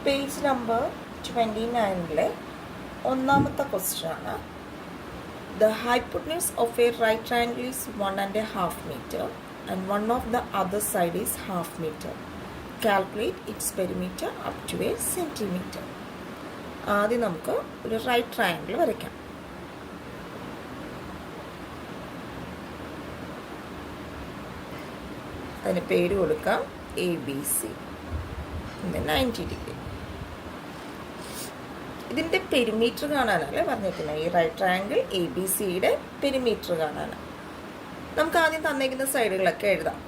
Page number 29-ലെ ഒന്നാമത്തെ question ആണ്. The hypotenuse of a right triangle is 1.5 meter and one of the other side is half meter. Calculate its perimeter up to a centimeter. ആദ്യം നമുക്ക് ഒരു right triangle വരയ്ക്കാം. അതിന് പേര് കൊടുക്കാം ABC. 90 degree. ഇതിൻ്റെ പെരിമീറ്റർ കാണാനല്ലേ പറഞ്ഞിരിക്കുന്നത്. ഈ റൈറ്റ് ട്രയാങ്കിൾ ABC-യുടെ പെരിമീറ്റർ കാണാനാണ്. നമുക്ക് ആദ്യം തന്നേക്കുന്ന സൈഡുകളൊക്കെ എഴുതാം.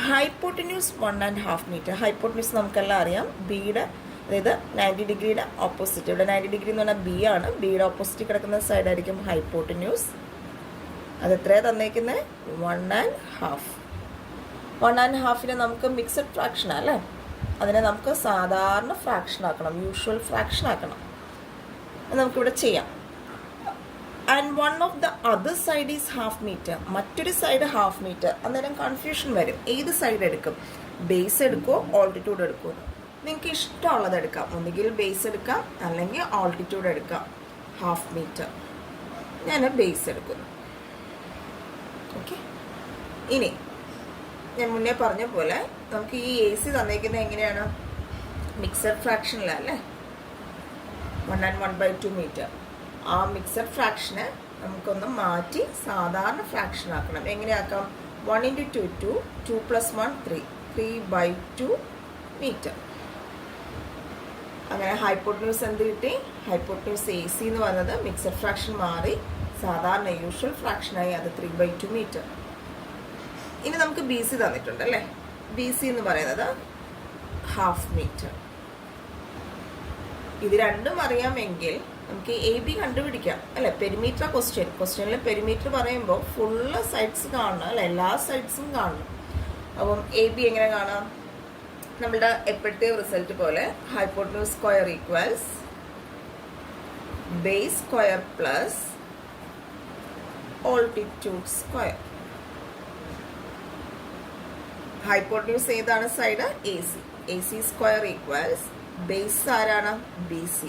Hypotenuse 1.5 metre. ഹൈപ്പോട്ടന്യൂസ് നമുക്കെല്ലാം അറിയാം. ബിയുടെ അതായത് 90 ഡിഗ്രിയുടെ ഓപ്പോസിറ്റ്. ഇവിടെ 90 ഡിഗ്രി എന്ന് പറഞ്ഞാൽ ബി ആണ്. ബിയുടെ ഓപ്പോസിറ്റ് കിടക്കുന്ന സൈഡായിരിക്കും ഹൈപ്പോട്ടന്യൂസ്. അത് എത്രയാണ് തന്നേക്കുന്നത്? 1.5. 1.5-നെ നമുക്ക് മിക്സഡ് ഫ്രാക്ഷൻ അല്ലേ, അതിനെ നമുക്ക് സാധാരണ ഫ്രാക്ഷൻ ആക്കണം, യൂഷ്വൽ ഫ്രാക്ഷൻ ആക്കണം. നമുക്കിവിടെ ചെയ്യാം. And one of the other side is half metre. മറ്റൊരു സൈഡ് ഹാഫ് മീറ്റർ. അന്നേരം കൺഫ്യൂഷൻ വരും, ഏത് സൈഡ് എടുക്കും, ബേസ് എടുക്കുമോ ഓൾട്ടിറ്റ്യൂഡ് എടുക്കുമോ. നിങ്ങൾക്ക് ഇഷ്ടമുള്ളത് എടുക്കാം. ഒന്നുകിൽ ബേസ് എടുക്കാം അല്ലെങ്കിൽ ഓൾട്ടിറ്റ്യൂഡ് എടുക്കാം. Half metre. ഞാൻ ബേസ് എടുക്കുന്നു. ഓക്കെ. ഇനി ഞാൻ മുന്നേ പറഞ്ഞ പോലെ നമുക്ക് ഈ AC തന്നേക്കുന്നത് എങ്ങനെയാണ്? മിക്സഡ് ഫ്രാക്ഷനിലല്ലേ, 1 and 1/2 മീറ്റർ. ആ മിക്സഡ് ഫ്രാക്ഷനെ നമുക്കൊന്ന് മാറ്റി സാധാരണ ഫ്രാക്ഷൻ ആക്കണം. എങ്ങനെയാക്കാം? 1 × 2 2, 2 + 1 3, 3/2 മീറ്റർ. അങ്ങനെ ഹൈപ്പോട്ടന്യൂസ് എന്ത് കിട്ടി? ഹൈപ്പോട്ടന്യൂസ് AC എന്ന് പറയുന്നത് മിക്സഡ് ഫ്രാക്ഷൻ മാറി സാധാരണ യൂഷ്വൽ ഫ്രാക്ഷനായി. അത് 3/2 മീറ്റർ. ഇനി നമുക്ക് BC തന്നിട്ടുണ്ട് അല്ലേ. BC എന്ന് പറയുന്നത് ഹാഫ് മീറ്റർ. ഇത് രണ്ടും അറിയാമെങ്കിൽ നമുക്ക് AB കണ്ടുപിടിക്കാം അല്ലെ. പെരിമീറ്റർ ക്വസ്റ്റ്യനിൽ പെരിമീറ്റർ പറയുമ്പോൾ ഫുള്ള് സൈഡ്സ് കാണണം അല്ലെ, എല്ലാ സൈഡ്സും കാണണം. അപ്പം AB എങ്ങനെ കാണാം? നമ്മളുടെ എപ്പോഴത്തെ റിസൾട്ട് പോലെ hypotenuse square equals base square plus altitude square. Hypotenuse ഏതാണ് side? AC. AC square equals base ആരാണ്? BC.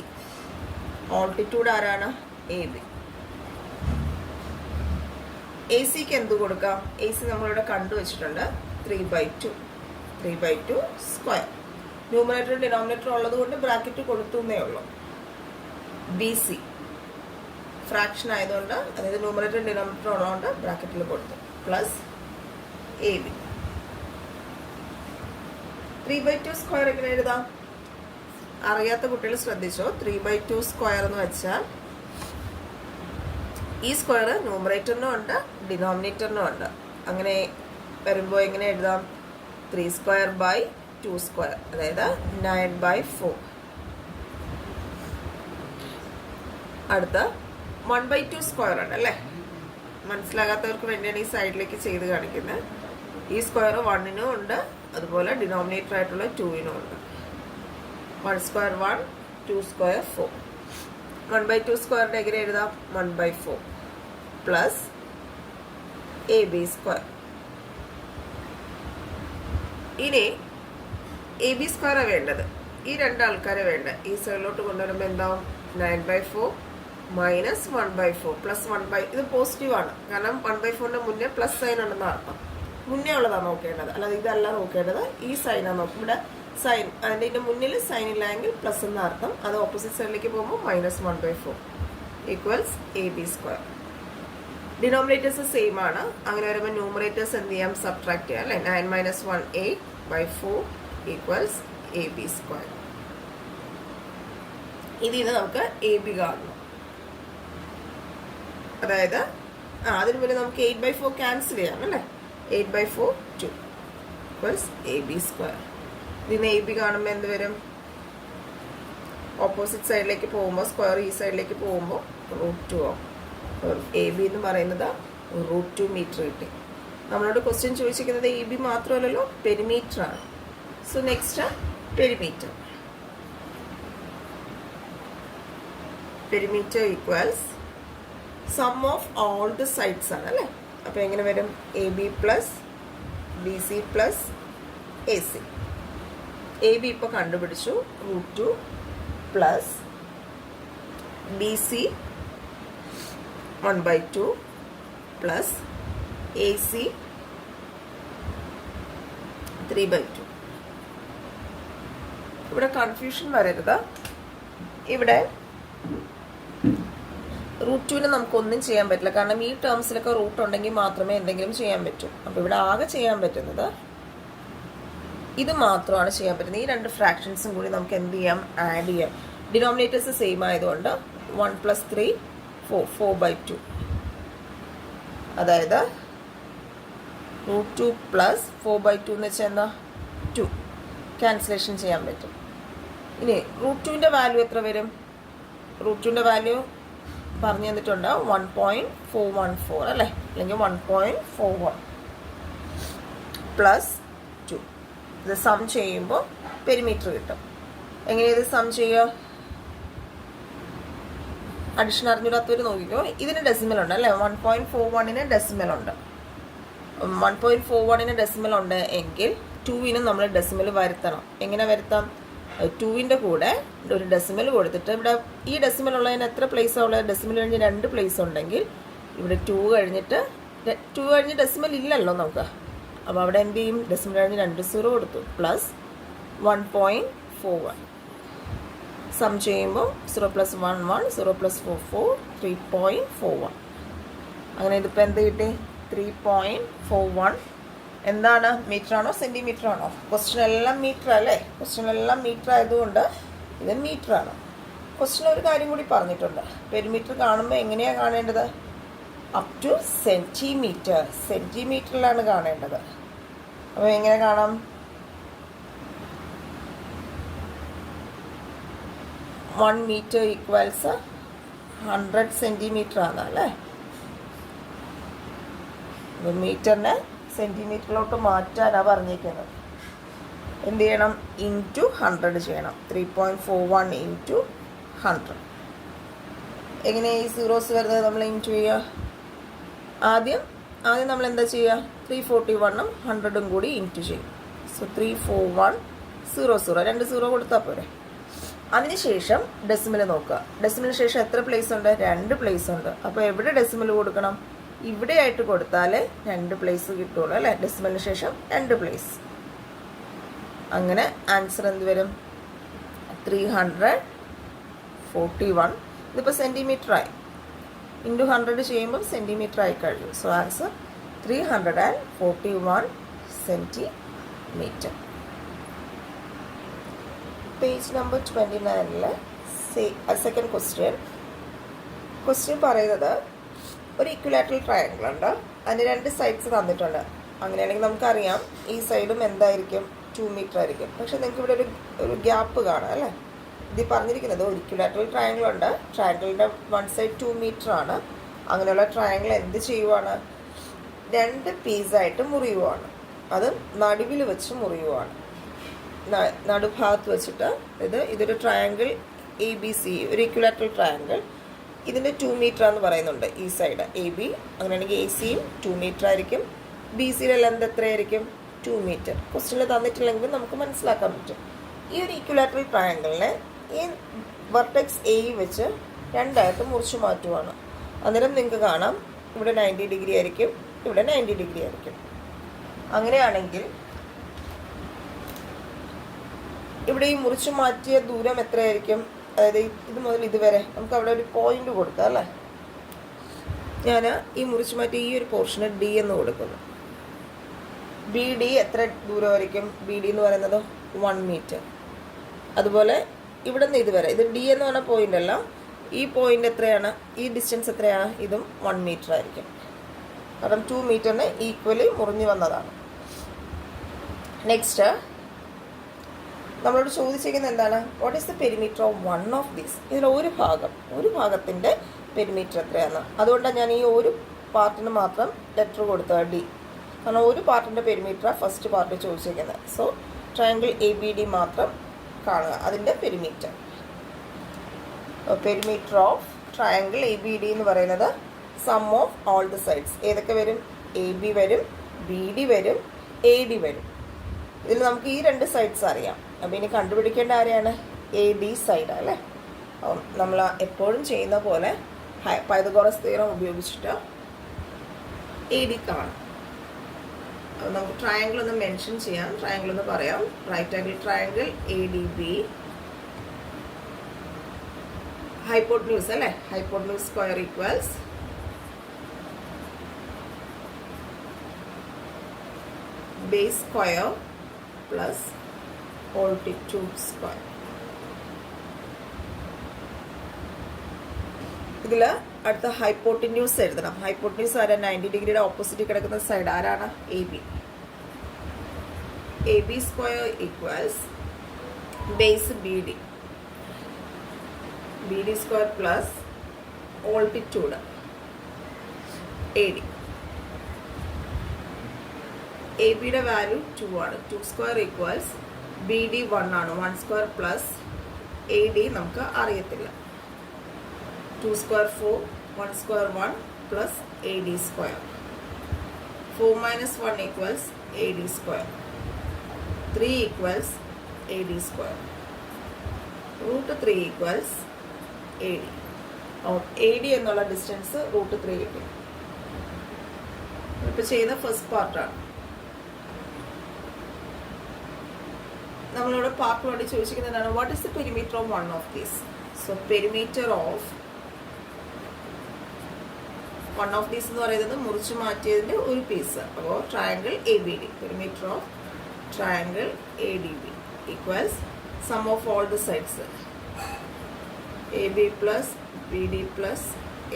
ഓൾട്ടിറ്റ്യൂഡ് ആരാണ്? AB. AC-ക്ക് എന്ത് കൊടുക്കാം? AC നമ്മളിവിടെ കണ്ടുവച്ചിട്ടുണ്ട് 3/2 സ്ക്വയർ. ന്യൂമറേറ്റർ ഡിനോമിനേറ്റർ ഉള്ളത് കൊണ്ട് ബ്രാക്കറ്റ് കൊടുത്തുന്നേ ഉള്ളൂ. BC ഫ്രാക്ഷൻ ആയതുകൊണ്ട്, അതായത് ന്യൂമറേറ്റർ ഡിനോമിനേറ്റർ ഉള്ളതുകൊണ്ട് ബ്രാക്കറ്റിൽ കൊടുത്തു. Plus AB. 3/2 സ്ക്വയർ എങ്ങനെ എഴുതാം? അറിയാത്ത കുട്ടികൾ ശ്രദ്ധിച്ചോ. 3/2 സ്ക്വയർ എന്ന് വെച്ചാൽ ഈ സ്ക്വയർ ന്യൂമറേറ്ററിനും ഉണ്ട് ഡിനോമിനേറ്ററിനും ഉണ്ട്. അങ്ങനെ വരുമ്പോൾ എങ്ങനെ എഴുതാം? 3² / 2², അതായത് 9/4. അടുത്ത 1/2 സ്ക്വയർ ഉണ്ട് അല്ലേ. മനസ്സിലാകാത്തവർക്ക് വേണ്ടിയാണ് ഈ സൈഡിലേക്ക് ചെയ്ത് കാണിക്കുന്നത്. ഈ സ്ക്വയർ 1-നും ഉണ്ട്, അതുപോലെ ഡിനോമിനേറ്റർ ആയിട്ടുള്ള 2-നും ഉണ്ട്. 1² 1, 2² 4. 1/2 സ്ക്വയറിൻ്റെ എങ്ങനെ എഴുതാം? 1/4 പ്ലസ് AB സ്ക്വയർ. ഇനി AB സ്ക്വയറാണ് വേണ്ടത്. ഈ രണ്ടാൾക്കാരെ വേണ്ട. ഈ സൈഡിലോട്ട് കൊണ്ടുവരുമ്പോൾ എന്താവും? 9/4 മൈനസ് 1/4 പ്ലസ് 1/, ഇത് പോസിറ്റീവ് ആണ്, കാരണം 1/4ന്റെ മുന്നേ പ്ലസ് സൈൻ ഉണ്ടെന്ന് അർത്ഥം. മുന്നേ ഉള്ളതാണ് നോക്കേണ്ടത്, അല്ലാതെ ഇതല്ല നോക്കേണ്ടത്. ഈ സൈനാണ് നോക്കും. ഇവിടെ സൈൻ, അതിൻ്റെ മുന്നിൽ സൈൻ ഇല്ലെങ്കിൽ പ്ലസ് എന്ന അർത്ഥം. അത് ഓപ്പോസിറ്റ് സൈഡിലേക്ക് പോകുമ്പോൾ minus 1/4 equals AB square. Denominators same ആണ്. അങ്ങനെ വരുമ്പോൾ ന്യൂമറേറ്റേഴ്സ് എന്ത് ചെയ്യാം? സബ്ട്രാക്ട് ചെയ്യാം അല്ലേ. 9 - 1 8/4 ഈക്വൽസ് AB സ്ക്വയർ. ഇതിന് നമുക്ക് AB കാണണം. അതായത് അതിന് മുന്നേ നമുക്ക് 8/4 ക്യാൻസൽ ചെയ്യാം അല്ലേ. 8/4 2 ഈക്വൽസ് AB സ്ക്വയർ. ഇതിന് AB കാണുമ്പോൾ എന്ത് വരും? ഓപ്പോസിറ്റ് സൈഡിലേക്ക് പോകുമ്പോൾ സ്ക്വയർ ഈ സൈഡിലേക്ക് പോകുമ്പോൾ √2 ആവും. AB എന്ന് പറയുന്നത് √2 മീറ്റർ കിട്ടി. നമ്മളോട് ക്വസ്റ്റ്യൻ ചോദിച്ചിരിക്കുന്നത് AB മാത്രമല്ലല്ലോ, പെരിമീറ്റർ ആണ്. So next perimeter. Perimeter equals sum of all the sides ആണ് അല്ലേ. അപ്പോൾ എങ്ങനെ വരും? AB plus BC plus AC. A B ഇപ്പോൾ കണ്ടുപിടിച്ചു. √2 plus B C 1/2 plus A C 3/2. ഇവിടെ കൺഫ്യൂഷൻ വരരുത്. ഇവിടെ √2 നമുക്കൊന്നും ചെയ്യാൻ പറ്റില്ല, കാരണം ഈ ടേംസിലൊക്കെ റൂട്ട് ഉണ്ടെങ്കിൽ മാത്രമേ എന്തെങ്കിലും ചെയ്യാൻ പറ്റൂ. അപ്പോൾ ഇവിടെ ആകെ ചെയ്യാൻ പറ്റുന്നത് ഇത് മാത്രമാണ് ചെയ്യാൻ പറ്റുന്നത്. ഈ രണ്ട് ഫ്രാക്ഷൻസും കൂടി നമുക്ക് എന്ത് ചെയ്യാം, ആഡ് ചെയ്യാം. ഡിനോമിനേറ്റേഴ്സ് സെയിം ആയതുകൊണ്ട് 1 + 3 4/2. അതായത് √2 പ്ലസ് 4/2 എന്ന് വെച്ചാൽ എന്താ, 2. ക്യാൻസലേഷൻ ചെയ്യാൻ പറ്റും. ഇനി √2ൻ്റെ വാല്യൂ എത്ര വരും? √2ൻ്റെ വാല്യൂ പറഞ്ഞു തന്നിട്ടുണ്ട് 1.414 അല്ലേ, അല്ലെങ്കിൽ 1.41 പ്ലസ് 2. ഇത് സം ചെയ്യുമ്പോൾ പെരിമീറ്റർ കിട്ടും. എങ്ങനെയാണ് ഇത് സം ചെയ്യുക? അഡീഷൻ അറിഞ്ഞിടാത്തവർ നോക്കിക്കോ. ഇതിന് ഡെസിമൽ ഉണ്ട് അല്ലേ, 1.41 ഡെസിമൽ ഉണ്ട്. 1.41 ഡെസിമൽ ഉണ്ട് എങ്കിൽ 2 നമ്മൾ ഡെസിമൽ വരുത്തണം. എങ്ങനെ വരുത്താം? 2ൻ്റെ കൂടെ ഒരു ഡെസിമൽ കൊടുത്തിട്ട് ഇവിടെ ഈ ഡെസിമൽ ഉള്ളതിന് എത്ര പ്ലേസാണ് ഉള്ളത്? ഡെസിമൽ കഴിഞ്ഞ് 2 പ്ലേസ് ഉണ്ടെങ്കിൽ ഇവിടെ 2 കഴിഞ്ഞ് ഡെസിമൽ ഇല്ലല്ലോ നമുക്ക്. അപ്പോൾ അവിടെ എന്ത് ചെയ്യും? ഡെസിമൽ കഴിഞ്ഞ് 2 0 കൊടുത്തു പ്ലസ് 1.41. സം ചെയ്യുമ്പോൾ 0 + 1 1, 0 + 4 4, 3.41. അങ്ങനെ ഇതിപ്പോൾ എന്ത് കിട്ടി? 3.41. എന്താണ്, മീറ്റർ ആണോ സെൻറ്റിമീറ്റർ ആണോ? ക്വസ്റ്റ്യൻ എല്ലാം മീറ്റർ അല്ലേ? ക്വസ്റ്റ്യൻ എല്ലാം മീറ്റർ ആയതുകൊണ്ട് ഇത് മീറ്റർ ആണ്. ക്വസ്റ്റ്യൻ ഒരു കാര്യം കൂടി പറഞ്ഞിട്ടുണ്ട്. പെരിമീറ്റർ കാണുമ്പോൾ എങ്ങനെയാണ് കാണേണ്ടത്? അപ് ടു സെൻറ്റിമീറ്റർ, സെൻറ്റിമീറ്ററിലാണ് കാണേണ്ടത്. അപ്പോൾ എങ്ങനെ കാണാം? 1 മീറ്റർ ഈക്വൽസ് 100 സെൻറ്റിമീറ്റർ ആണ് അല്ലേ. മീറ്ററിനെ സെൻറ്റിമീറ്ററിലോട്ട് മാറ്റാനാണ് പറഞ്ഞിരിക്കുന്നത്. എന്ത് ചെയ്യണം? ഇൻറ്റു 100 ചെയ്യണം. 3.41 × 100. എങ്ങനെ ഈ സീറോസ് വരുന്നത് നമ്മൾ ഇൻറ്റു ചെയ്യുക? ആദ്യം നമ്മൾ എന്താ ചെയ്യുക? 341 100 കൂടി ഇൻറ്റു ചെയ്യും. സോ 341 0 0, 2 0 കൊടുത്താൽ പോരെ. അതിനുശേഷം ഡെസിമൽ നോക്കുക. ഡെസിമലിന് ശേഷം എത്ര പ്ലേസ് ഉണ്ട്? 2 പ്ലേസ് ഉണ്ട്. അപ്പോൾ എവിടെ ഡെസിമൽ കൊടുക്കണം? ഇവിടെ ആയിട്ട് കൊടുത്താലേ 2 പ്ലേസ് കിട്ടുള്ളൂ അല്ലേ. ഡെസിമലിന് ശേഷം 2 പ്ലേസ്. അങ്ങനെ ആൻസർ എന്ത് വരും? 341. ഇതിപ്പോൾ സെൻറ്റിമീറ്റർ ആയി. ഇൻറ്റു 100 ചെയ്യുമ്പോൾ സെൻറ്റിമീറ്റർ ആയി കഴിഞ്ഞു. So answer 341 centimetre. Page number 29 second question പറയുന്നത് ഒരു ഇക്വിലാറ്ററൽ ട്രയാങ്കിൾ ഉണ്ട്, അതിന് 2 സൈഡ്സ് തന്നിട്ടുണ്ട്. അങ്ങനെയാണെങ്കിൽ നമുക്കറിയാം ഈ സൈഡും എന്തായിരിക്കും? 2 മീറ്റർ ആയിരിക്കും. പക്ഷെ നിങ്ങൾക്ക് ഇവിടെ ഒരു ഗ്യാപ്പ് കാണാം അല്ലേ. ഇത് പറഞ്ഞിരിക്കുന്നത് ഒരു ഇക്വിലാറ്ററൽ ട്രയാങ്കിൾ ഉണ്ട്, ട്രയാങ്കിളിൻ്റെ 1 സൈഡ് 2 മീറ്റർ ആണ്. അങ്ങനെയുള്ള ട്രയാങ്കിൾ എന്ത് ചെയ്യുവാണ്? 2 പീസായിട്ട് മുറിയുവാണ്. അത് നടുവിൽ വെച്ച് മുറിയുവാണ്. നടുഭാഗത്ത് വെച്ചിട്ട് ഇതൊരു ട്രയാങ്കിൾ ABC, ഒരു ഇക്വിലാറ്ററൽ ട്രയാങ്കിൾ. ഇതിൻ്റെ 2 മീറ്റർ എന്ന് പറയുന്നുണ്ട് ഈ സൈഡ് AB. അങ്ങനെയാണെങ്കിൽ ACയും 2 മീറ്റർ ആയിരിക്കും. BCയുടെ ലെന്ത് എത്രയായിരിക്കും? 2 മീറ്റർ. ക്വസ്റ്റ്യനിൽ തന്നിട്ടില്ലെങ്കിൽ നമുക്ക് മനസ്സിലാക്കാൻ പറ്റും. ഈ ഒരു ഇക്വിലാറ്ററൽ ട്രയാങ്കിളിനെ ഈ വെർട്ടെക്സ് A വെച്ച് 2ആയിട്ട് മുറിച്ച് മാറ്റുവാണ്. അന്നേരം നിങ്ങൾക്ക് കാണാം ഇവിടെ 90 ഡിഗ്രി ആയിരിക്കും, ഇവിടെ 90 ഡിഗ്രി ആയിരിക്കും. അങ്ങനെയാണെങ്കിൽ ഇവിടെ ഈ മുറിച്ച് മാറ്റിയ ദൂരം എത്രയായിരിക്കും? അതായത് ഇത് മുതൽ ഇതുവരെ നമുക്ക് അവിടെ ഒരു പോയിന്റ് കൊടുക്കാം അല്ലേ. ഞാൻ ഈ മുറിച്ച് മാറ്റി ഈ ഒരു പോർഷന് D എന്ന് കൊടുക്കുന്നു. BD എത്ര ദൂരമായിരിക്കും? BD എന്ന് പറയുന്നത് 1 മീറ്റർ. അതുപോലെ ഇവിടെ നിന്ന് ഇതുവരെ, ഇത് D എന്ന് പറഞ്ഞ പോയിന്റ് അല്ല, ഈ പോയിന്റ് എത്രയാണ്? ഈ ഡിസ്റ്റൻസ് എത്രയാണ്? ഇതും 1 മീറ്റർ ആയിരിക്കും. കാരണം 2 മീറ്ററിന് ഈക്വലി മുറിഞ്ഞു വന്നതാണ്. നെക്സ്റ്റ് നമ്മളോട് ചോദിച്ചിരിക്കുന്നത് എന്താണ്? What is the perimeter of 1 of these? ഇതിൽ ഒരു ഭാഗത്തിൻ്റെ പെരിമീറ്റർ എത്രയാണ്? അതുകൊണ്ടാണ് ഞാൻ ഈ ഒരു പാർട്ടിന് മാത്രം ലെറ്റർ കൊടുത്തത് D. കാരണം ഒരു പാർട്ടിൻ്റെ പെരിമീറ്റർ ഫസ്റ്റ് പാർട്ട് ചോദിച്ചിരിക്കുന്നത്. സോ ട്രയാങ്കിൾ ABD മാത്രം കാണുക, അതിൻ്റെ perimeter. Perimeter of triangle ABD എന്ന് പറയുന്നത് sum of all the sides. ഏതൊക്കെ വരും? AB വരും, BD വരും, AD വരും. ഇതിൽ നമുക്ക് ഈ 2 സൈഡ്സ് അറിയാം. അപ്പോൾ ഇനി കണ്ടുപിടിക്കേണ്ട ആരെയാണ്? എ ഡി സൈഡ് അല്ലേ. അപ്പം നമ്മൾ എപ്പോഴും ചെയ്യുന്ന പോലെ പൈതഗോറസ് തിയറം ഉപയോഗിച്ചിട്ട് എ ഡി കാണും. അപ്പോൾ നമുക്ക് ട്രയാങ്കിൾ ഒന്ന് മെൻഷൻ ചെയ്യാം. ട്രയാങ്കിൾ ഒന്ന് പറയാം. Right angle triangle A D B, hypotenuse അല്ലേ, hypotenuse square equals base square plus altitude square. ഇതിൽ അടുത്ത ഹൈപ്പോട്ടന്യൂസ് എഴുതണം. ഹൈപ്പോട്ടന്യൂസ് ആരാ? 90 ഡിഗ്രിയുടെ ഓപ്പോസിറ്റ് കിടക്കുന്ന സൈഡ് ആരാണ്? A B. A B square equals base B D, B D square plus altitude A D. A ബിയുടെ value 2 ആണ്. 2 സ്ക്വയർ ഈക്വൽസ് ബി ഡി 1 ആണ്. 1 സ്ക്വയർ പ്ലസ് എ ഡി നമുക്ക് അറിയത്തില്ല. 2 square 4, 1 square 1 plus A D square. 4 minus 1 equals A D square. 3 equals A D square. √3 equals A D. A D എന്നുള്ള distance √3 കിട്ടി. ഇപ്പോൾ ചെയ്യുന്ന first പാർട്ടാണ്. നമ്മളിവിടെ പാർട്ട് വേണ്ടി ചോദിച്ചിരിക്കുന്നതാണ് what is the perimeter of one of these. So perimeter of one of these എന്ന് പറയുന്നത് മുറിച്ച് മാറ്റിയതിൻ്റെ ഒരു പീസ്. അപ്പോൾ triangle A B D, perimeter of triangle A D B equals sum of all the sides A B plus B D plus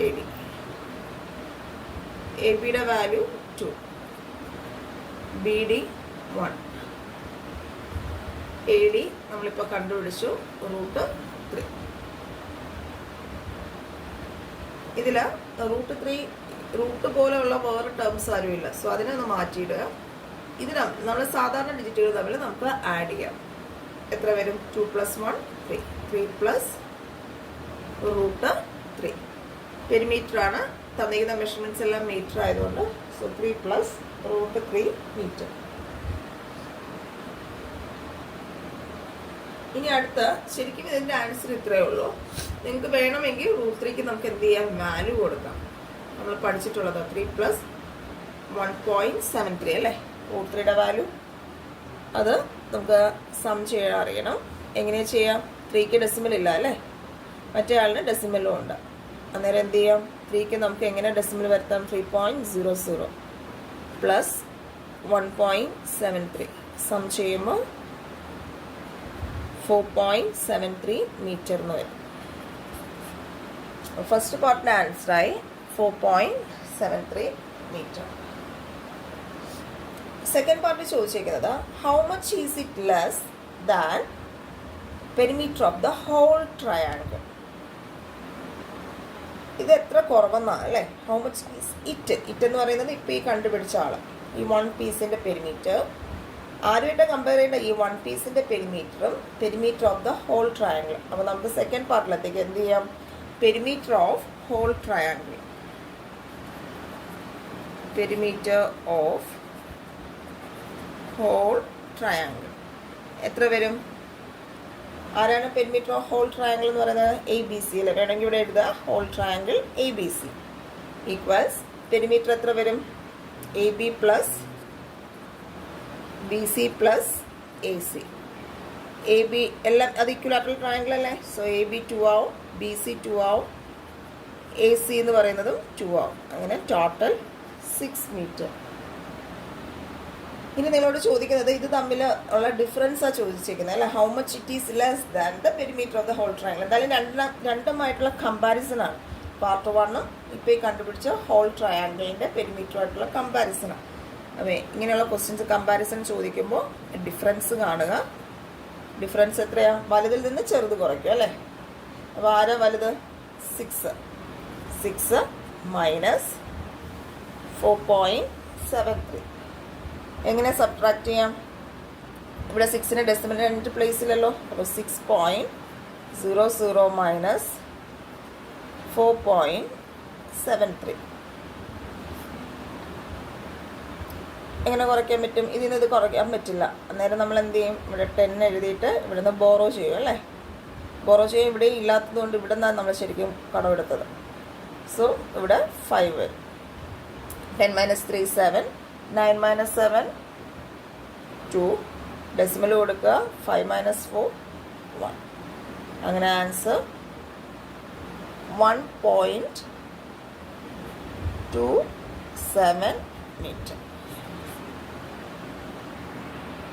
A D. A ബിയുടെ value 2, B D 1, A D നമ്മളിപ്പോൾ കണ്ടുപിടിച്ചു √3. ഇതിൽ √3 root പോലെയുള്ള വേറെ terms ആരുമില്ല. So അതിനെ ഒന്ന് മാറ്റിയിടുക. ഇതിന് നമ്മൾ സാധാരണ ഡിജിറ്റുകൾ തമ്മിൽ നമുക്ക് ആഡ് ചെയ്യാം. എത്ര വരും? 2 + 1 3, 3 പ്ലസ് √3. പെരിമീറ്റർ ആണ് തന്നിരിക്കുന്ന മെഷർമെന്റ്സ് എല്ലാം മീറ്റർ ആയതുകൊണ്ട് സോ 3 പ്ലസ് √3 മീറ്റർ. ഇനി അടുത്ത ശരിക്കും ഇതിൻ്റെ ആൻസർ ഇത്രയേ ഉള്ളൂ. നിങ്ങൾക്ക് വേണമെങ്കിൽ √3ക്ക് നമുക്ക് എന്ത് ചെയ്യാം? വാല്യൂ കൊടുക്കാം. നമ്മൾ പഠിച്ചിട്ടുള്ളത് 3 + 1.73 അല്ലേ √3യുടെ വാല്യൂ. അത് നമുക്ക് സം ചെയ്യാൻ അറിയണം. എങ്ങനെയാണ് ചെയ്യാം? 3ക്ക് ഡെസിമൽ ഇല്ല അല്ലേ, മറ്റേ ആളിന് ഡെസിമലും ഉണ്ട്. അന്നേരം എന്ത് ചെയ്യാം? 3ക്ക് നമുക്ക് എങ്ങനെ ഡെസിമൽ വരുത്താം? 3.00 പ്ലസ് 1.73 സം ചെയ്യുമ്പോൾ 4.73 മീറ്റർ എന്ന് വരും. ഫസ്റ്റ് പാർട്ടിൻ്റെ ആൻസറായി 4.73 മീറ്റർ. സെക്കൻഡ് പാർട്ട് ചോദിച്ചിരിക്കുന്നത് how much is it less than perimeter of the whole triangle. ഇത് എത്ര കുറവെന്നാണ് അല്ലേ? How much is it. It എന്ന് പറയുന്നത് ഇപ്പോൾ ഈ കണ്ടുപിടിച്ച ആൾ. ഈ 1 പീസിൻ്റെ പെരിമീറ്റർ ആരുമായിട്ട് കമ്പയർ ചെയ്യേണ്ട? ഈ 1 പീസിൻ്റെ പെരിമീറ്ററും perimeter of the whole triangle. അപ്പോൾ നമുക്ക് സെക്കൻഡ് പാർട്ടിലത്തേക്ക് എന്ത് ചെയ്യാം? Perimeter of whole triangle. Perimeter of whole triangle എത്ര വരും? ആരാണ് പെരിമീറ്റർ ഓഫ് ഹോൾ ട്രയാങ്കിൾ എന്ന് പറയുന്നത്? എ ബി സി അല്ലേ. വേണമെങ്കിൽ ഇവിടെ എഴുതുക whole triangle A B C equals perimeter എത്ര വരും? A B plus B C plus A C. A B എല്ലാം അത് ഇക്വലാറ്ററൽ ട്രയാങ്കിൾ അല്ലേ. സോ എ ബി 2 ആവും, ബി സി 2 ആവും, എ സി എന്ന് പറയുന്നതും 2 ആവും. അങ്ങനെ ടോട്ടൽ 6 മീറ്റർ. ഇനി നിങ്ങളോട് ചോദിക്കുന്നത് ഇത് തമ്മിൽ ഉള്ള ഡിഫറൻസാണ് ചോദിച്ചിരിക്കുന്നത് അല്ലേ. How much it is less than the perimeter of the whole triangle. എന്തായാലും രണ്ടുമായിട്ടുള്ള കമ്പാരിസണാണ്. പാർട്ട് 1 ഇപ്പോൾ ഈ കണ്ടുപിടിച്ച ഹോൾ ട്രയാങ്കിളിൻ്റെ പെരിമീറ്ററുമായിട്ടുള്ള കമ്പാരിസണാണ്. അതെ, ഇങ്ങനെയുള്ള ക്വസ്റ്റ്യൻസ് കമ്പാരിസൺ ചോദിക്കുമ്പോൾ ഡിഫറൻസ് കാണുക. ഡിഫറൻസ് എത്രയാണ്? വലുതിൽ നിന്ന് ചെറുത് കുറയ്ക്കും അല്ലേ. അപ്പോൾ ആരാ വലുത്? 6 മൈനസ് 4.73. എങ്ങനെ സബ്ട്രാക്ട് ചെയ്യാം? ഇവിടെ 6ന് ഡെസിമൽ 2 പ്ലേസിലല്ലോ. അപ്പോൾ 6.00 മൈനസ് 4.73. എങ്ങനെ കുറയ്ക്കാൻ പറ്റും? ഇതിൽ നിന്ന് ഇത് കുറയ്ക്കാൻ പറ്റില്ല. അന്നേരം നമ്മൾ എന്ത് ചെയ്യും? ഇവിടെ 10 എഴുതിയിട്ട് ഇവിടെ നിന്ന് ബോറോ ചെയ്യും അല്ലേ? ബോറോ ചെയ്യും. ഇവിടെ ഇല്ലാത്തതുകൊണ്ട് ഇവിടെ നിന്നാണ് നമ്മൾ ശരിക്കും കടമെടുത്തത്. സോ ഇവിടെ 5 വരും. 10 - 3 7, 9 - 7 2, ഡെസിമൽ കൊടുക്കുക. 5 - 4 1. അങ്ങനെ ആൻസർ 1.27 മീറ്റർ.